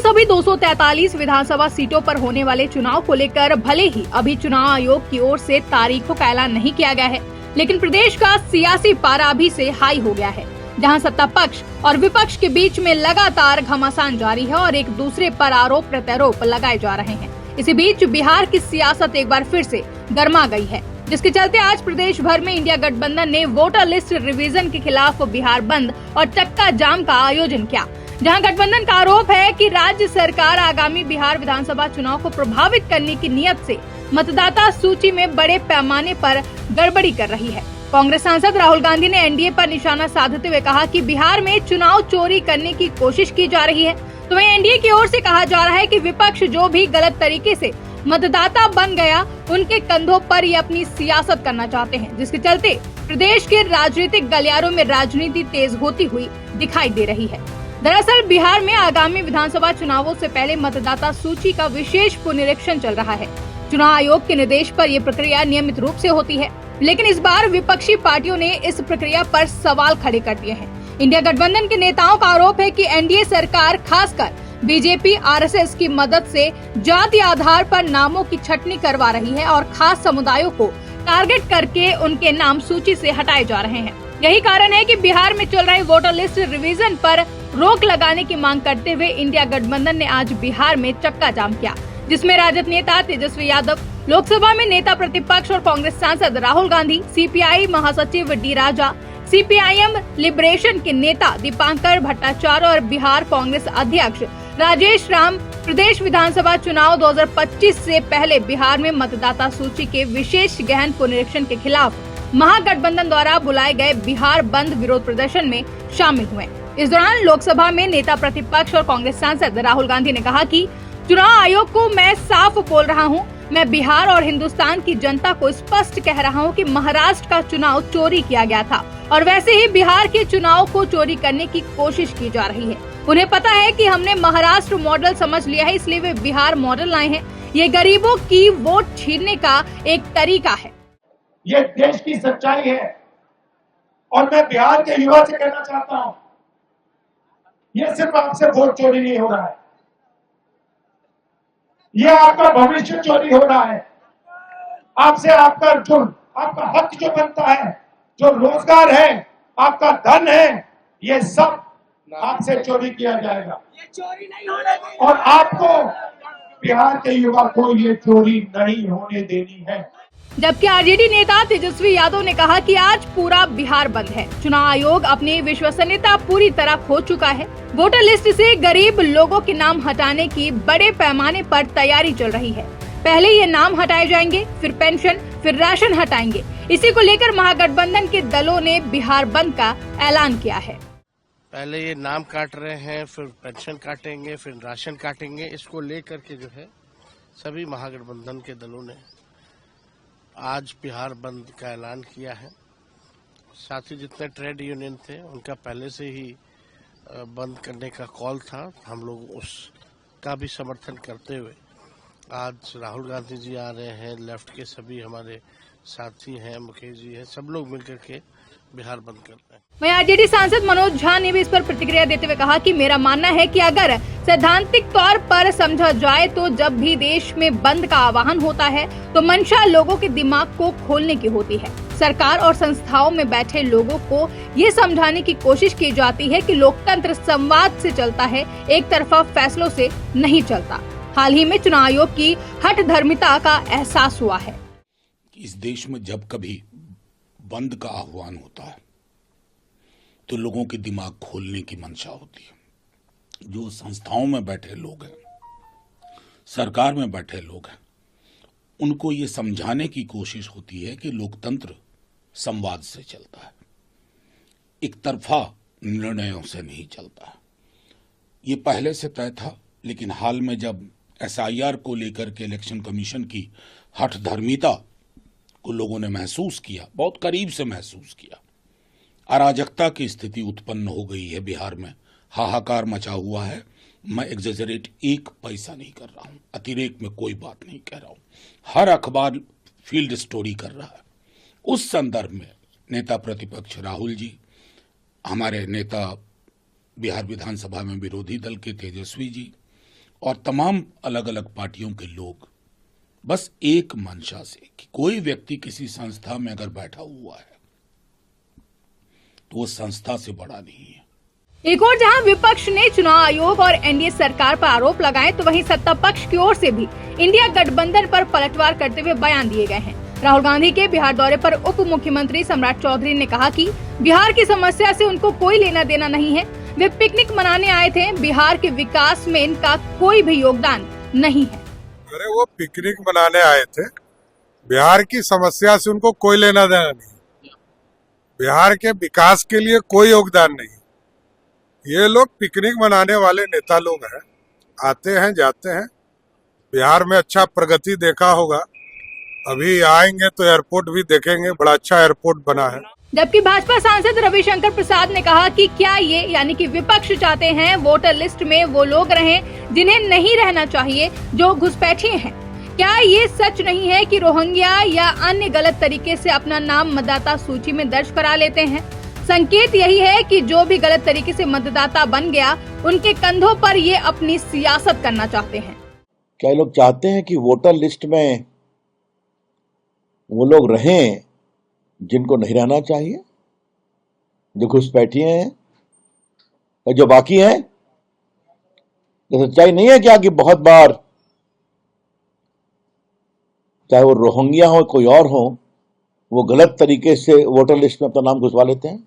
सभी 243 विधानसभा सीटों पर होने वाले चुनाव को लेकर भले ही अभी चुनाव आयोग की ओर से तारीखों का ऐलान नहीं किया गया है, लेकिन प्रदेश का सियासी पारा अभी से हाई हो गया है, जहां सत्ता पक्ष और विपक्ष के बीच में लगातार घमासान जारी है और एक दूसरे पर आरोप प्रत्यारोप लगाए जा रहे हैं। इसी बीच बिहार की सियासत एक बार फिर से गर्मा गई है, जिसके चलते आज प्रदेश भर में इंडिया गठबंधन ने वोटर लिस्ट रिवीजन के खिलाफ बिहार बंद और चक्का जाम का आयोजन किया, जहां गठबंधन का आरोप है कि राज्य सरकार आगामी बिहार विधानसभा चुनाव को प्रभावित करने की नियत से मतदाता सूची में बड़े पैमाने पर गड़बड़ी कर रही है। कांग्रेस सांसद राहुल गांधी ने एनडीए पर निशाना साधते हुए कहा कि बिहार में चुनाव चोरी करने की कोशिश की जा रही है, तो वहीं एनडीए की ओर से कहा जा रहा है कि विपक्ष जो भी गलत तरीके से मतदाता बन गया, उनके कंधों पर ये अपनी सियासत करना चाहते हैं, जिसके चलते प्रदेश के राजनीतिक गलियारों में राजनीति तेज होती हुई दिखाई दे रही है। दरअसल बिहार में आगामी विधानसभा चुनावों से पहले मतदाता सूची का विशेष पुनरीक्षण चल रहा है। चुनाव आयोग के निर्देश पर यह प्रक्रिया नियमित रूप से होती है, लेकिन इस बार विपक्षी पार्टियों ने इस प्रक्रिया पर सवाल खड़े कर दिए हैं। इंडिया गठबंधन के नेताओं का आरोप है कि एनडीए सरकार खासकर बीजेपी आरएसएस की मदद से जाति आधार पर नामों की छटनी करवा रही है और खास समुदायों को टारगेट करके उनके नाम सूची से हटाए जा रहे हैं। यही कारण है कि बिहार में चल रही वोटर लिस्ट रिवीजन पर रोक लगाने की मांग करते हुए इंडिया गठबंधन ने आज बिहार में चक्का जाम किया, जिसमें राजद नेता तेजस्वी यादव, लोकसभा में नेता प्रतिपक्ष और कांग्रेस सांसद राहुल गांधी, सीपीआई महासचिव डी राजा, सीपीआईएम लिबरेशन के नेता दीपांकर भट्टाचार्य और बिहार कांग्रेस अध्यक्ष राजेश राम प्रदेश विधानसभा चुनाव 2025 से पहले बिहार में मतदाता सूची के विशेष गहन पुनरीक्षण के खिलाफ महागठबंधन द्वारा बुलाए गए बिहार बंद विरोध प्रदर्शन में शामिल हुए। इस दौरान लोकसभा में नेता प्रतिपक्ष और कांग्रेस सांसद राहुल गांधी ने कहा कि चुनाव आयोग को मैं साफ बोल रहा हूं, मैं बिहार और हिंदुस्तान की जनता को स्पष्ट कह रहा हूं कि महाराष्ट्र का चुनाव चोरी किया गया था और वैसे ही बिहार के चुनाव को चोरी करने की कोशिश की जा रही है। उन्हें पता है कि हमने महाराष्ट्र मॉडल समझ लिया है, इसलिए वे बिहार मॉडल लाए हैं। ये गरीबों की वोट छीनने का एक तरीका है। ये देश की सच्चाई है और मैं बिहार के युवा से कहना चाहता हूं, ये सिर्फ आपसे वोट चोरी नहीं हो रहा है, ये आपका भविष्य चोरी हो रहा है। आपसे आपका जो आपका हक जो बनता है, जो रोजगार है, आपका धन है, ये सब आपसे चोरी किया जाएगा। ये चोरी नहीं होने देनी और आपको बिहार के युवा को ये चोरी नहीं होने देनी है। जबकि आरजेडी नेता तेजस्वी यादव ने कहा कि आज पूरा बिहार बंद है। चुनाव आयोग अपनी विश्वसनीयता पूरी तरह खो चुका है। वोटर लिस्ट से गरीब लोगों के नाम हटाने की बड़े पैमाने पर तैयारी चल रही है। पहले ये नाम हटाए जाएंगे, फिर पेंशन, फिर राशन हटाएंगे। इसी को लेकर महागठबंधन के दलों ने बिहार बंद का ऐलान किया है। पहले ये नाम काट रहे हैं, फिर पेंशन काटेंगे, फिर राशन काटेंगे। इसको लेकर के जो है सभी महागठबंधन के दलों ने आज बिहार बंद का ऐलान किया है। साथ ही जितने ट्रेड यूनियन थे उनका पहले से ही बंद करने का कॉल था। हम लोग उसका भी समर्थन करते हुए आज राहुल गांधी जी आ रहे हैं, लेफ्ट के सभी हमारे साथी हैं, मुकेश जी हैं, सब लोग मिलकर के बिहार बंद कर रहे हैं। वहीं आरजेडी सांसद मनोज झा ने भी इस पर प्रतिक्रिया देते हुए कहा कि मेरा मानना है कि अगर सैद्धांतिक तौर पर समझा जाए तो जब भी देश में बंद का आह्वान होता है तो मंशा लोगों के दिमाग को खोलने की होती है। सरकार और संस्थाओं में बैठे लोगों को ये समझाने की कोशिश की जाती है कि लोकतंत्र संवाद से चलता है, एक तरफा फैसलों से नहीं चलता। हाल ही में चुनाव आयोग की हठधर्मिता का एहसास हुआ है। इस देश में जब कभी बंद का आह्वान होता है तो लोगों के दिमाग खोलने की मंशा होती है। जो संस्थाओं में बैठे लोग हैं, सरकार में बैठे लोग हैं, उनको ये समझाने की कोशिश होती है कि लोकतंत्र संवाद से चलता है, एक तरफा निर्णयों से नहीं चलता है। ये पहले से तय था, लेकिन हाल में जब एसआईआर को लेकर के इलेक्शन कमीशन की हठधर्मिता को लोगों ने महसूस किया, बहुत करीब से महसूस किया, अराजकता की स्थिति उत्पन्न हो गई है बिहार में, हाहाकार मचा हुआ है। मैं एग्जेजरेट एक पैसा नहीं कर रहा हूं, अतिरेक में कोई बात नहीं कह रहा हूं, हर अखबार फील्ड स्टोरी कर रहा है। उस संदर्भ में नेता प्रतिपक्ष राहुल जी, हमारे नेता बिहार विधानसभा में विरोधी दल के तेजस्वी जी, और तमाम अलग अलग पार्टियों के लोग बस एक मंशा से कि कोई व्यक्ति किसी संस्था में अगर बैठा हुआ है तो वो संस्था से बड़ा नहीं है। एक और जहां विपक्ष ने चुनाव आयोग और एनडीए सरकार पर आरोप लगाए, तो वहीं सत्ता पक्ष की ओर से भी इंडिया गठबंधन पर पलटवार करते हुए बयान दिए गए हैं। राहुल गांधी के बिहार दौरे पर उप मुख्यमंत्री सम्राट चौधरी ने कहा कि बिहार की समस्या से उनको कोई लेना देना नहीं है। वे पिकनिक मनाने आए थे, बिहार के विकास में इनका कोई भी योगदान नहीं है। अरे वो पिकनिक मनाने आए थे, बिहार की समस्या से उनको कोई लेना देना नहीं, बिहार के विकास के लिए कोई योगदान नहीं। ये लोग पिकनिक मनाने वाले नेता लोग हैं, आते हैं जाते हैं। बिहार में अच्छा प्रगति देखा होगा, अभी आएंगे तो एयरपोर्ट भी देखेंगे, बड़ा अच्छा एयरपोर्ट बना है। जबकि भाजपा सांसद रविशंकर प्रसाद ने कहा कि क्या ये यानी कि विपक्ष चाहते हैं वोटर लिस्ट में वो लोग रहें जिन्हें नहीं रहना चाहिए, जो घुसपैठिए हैं। क्या ये सच नहीं है कि रोहिंग्या या अन्य गलत तरीके से अपना नाम मतदाता सूची में दर्ज करा लेते हैं? संकेत यही है कि जो भी गलत तरीके से मतदाता बन गया, उनके कंधों पर ये अपनी सियासत करना चाहते हैं। क्या लोग चाहते हैं कि वोटर लिस्ट में वो लोग रहें जिनको नहीं रहना चाहिए, जो घुसपैठिए हैं या जो बाकी हैं? तो सच्चाई नहीं है क्या कि बहुत बार चाहे वो रोहिंग्या हो कोई और हो, वो गलत तरीके से वोटर लिस्ट में अपना नाम घुसवा लेते हैं?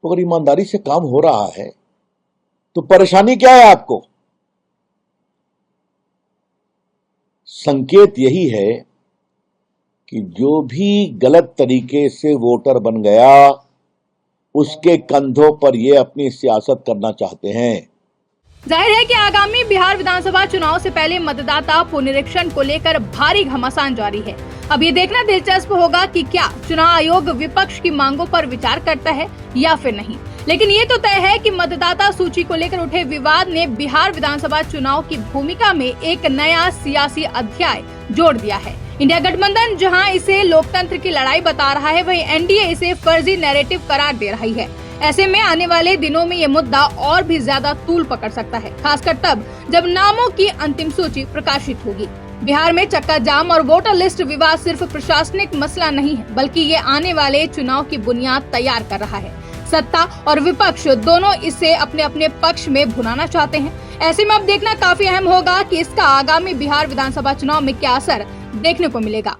तो अगर ईमानदारी से काम हो रहा है तो परेशानी क्या है आपको? संकेत यही है कि जो भी गलत तरीके से वोटर बन गया, उसके कंधों पर ये अपनी सियासत करना चाहते हैं। जाहिर है कि आगामी बिहार विधानसभा चुनाव से पहले मतदाता पुनरीक्षण को लेकर भारी घमासान जारी है। अब ये देखना दिलचस्प होगा कि क्या चुनाव आयोग विपक्ष की मांगों पर विचार करता है या फिर नहीं। लेकिन ये तो तय है कि मतदाता सूची को लेकर उठे विवाद ने बिहार विधानसभा चुनाव की भूमिका में एक नया सियासी अध्याय जोड़ दिया है। इंडिया गठबंधन जहां इसे लोकतंत्र की लड़ाई बता रहा है, वहीं एनडीए इसे फर्जी नैरेटिव करार दे रही है। ऐसे में आने वाले दिनों में ये मुद्दा और भी ज्यादा तूल पकड़ सकता है, खासकर तब जब नामों की अंतिम सूची प्रकाशित होगी। बिहार में चक्का जाम और वोटर लिस्ट विवाद सिर्फ प्रशासनिक मसला नहीं है, बल्कि ये आने वाले चुनाव की बुनियाद तैयार कर रहा है। सत्ता और विपक्ष दोनों इसे अपने अपने पक्ष में भुनाना चाहते हैं। ऐसे में अब देखना काफी अहम होगा कि इसका आगामी बिहार विधानसभा चुनाव में क्या असर देखने को मिलेगा।